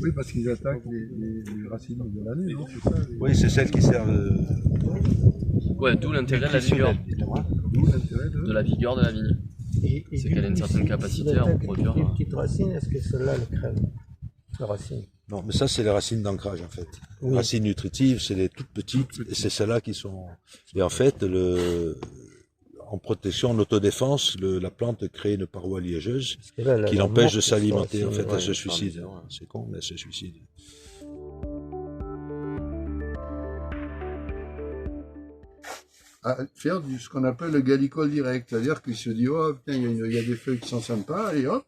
Oui, parce qu'ils attaquent les racines de l'année, non? C'est ça, Oui, c'est celles qui servent Ouais, d'où l'intérêt de la vigueur. D'où l'intérêt De la vigueur de la vigne. C'est qu'elle a une certaine capacité à reproduire. Des petites racines, est-ce que celle-là le crème? La racine. Non, mais ça, c'est les racines d'ancrage, en fait. Oui. Les racines nutritives, c'est les toutes petites, et c'est celles-là qui sont... Et en fait, en protection, en autodéfense, la plante crée une paroi liégeuse qui l'empêche de s'alimenter. En fait, elle se suicide. C'est con, mais elle se suicide. à faire ce qu'on appelle le gallicole direct. C'est-à-dire qu'il se dit, oh putain, il y a des feuilles qui sont sympas, et hop.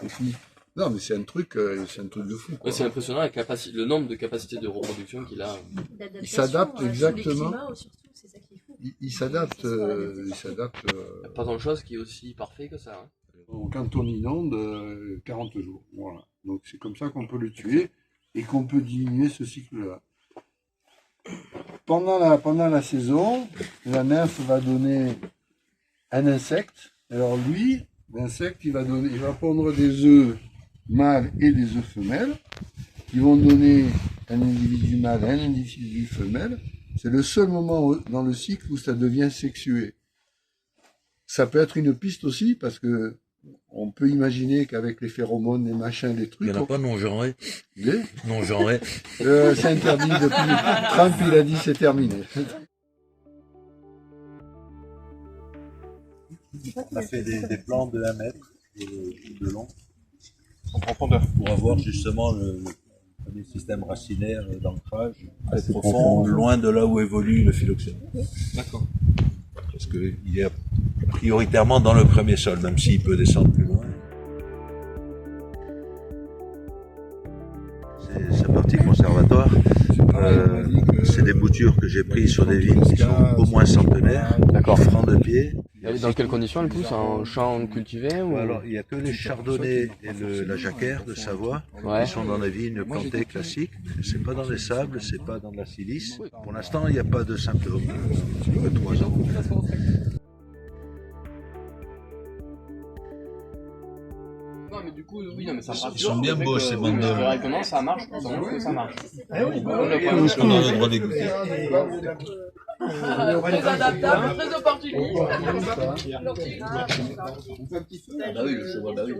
Et puis, non, mais c'est un truc de fou. Ouais, c'est impressionnant le nombre de capacités de reproduction qu'il a. Il s'adapte exactement. C'est ça qui est fou. Il s'adapte. Il n'y a pas grand-chose qui est aussi parfait que ça. Hein. Quand on inonde, 40 jours. Voilà. Donc c'est comme ça qu'on peut le tuer et qu'on peut diminuer ce cycle-là. Pendant la saison, la nymphe va donner un insecte. Alors lui, l'insecte, il va pondre des œufs mâles et des œufs femelles, qui vont donner un individu mâle et un individu femelle. C'est le seul moment dans le cycle où ça devient sexué. Ça peut être une piste aussi, parce que on peut imaginer qu'avec les phéromones, les machins, les trucs... Il n'y en a pas non-genré. Non-genré. C'est interdit depuis... Trump, il a dit c'est terminé. On a fait des plans de 1 mètre de long. En profondeur. Pour avoir justement le système racinaire d'ancrage très profond, loin de là où évolue le phylloxéra. D'accord. Parce qu'il est prioritairement dans le premier sol, même s'il peut descendre plus loin. C'est parti conservatoire. C'est des boutures que j'ai prises sur des vignes qui sont au moins centenaires, francs de pied. Dans quelles conditions elle pousse? En champ cultivé ou... Alors, il n'y a que les chardonnays et la jacquère de Savoie qui sont dans des vignes plantées classiques. C'est pas dans les sables, c'est pas dans de la silice. Pour l'instant, il n'y a pas de symptômes. Que 3 ans. Non, mais du coup, oui, non, mais ça marche. Ils sont bien beaux, ces bandes de... Directement, ça marche, donc ça marche. Est-ce qu'on a le droit d'écouter? Très adaptable, très opportuniste. Ah bah oui, le cheval, bah oui.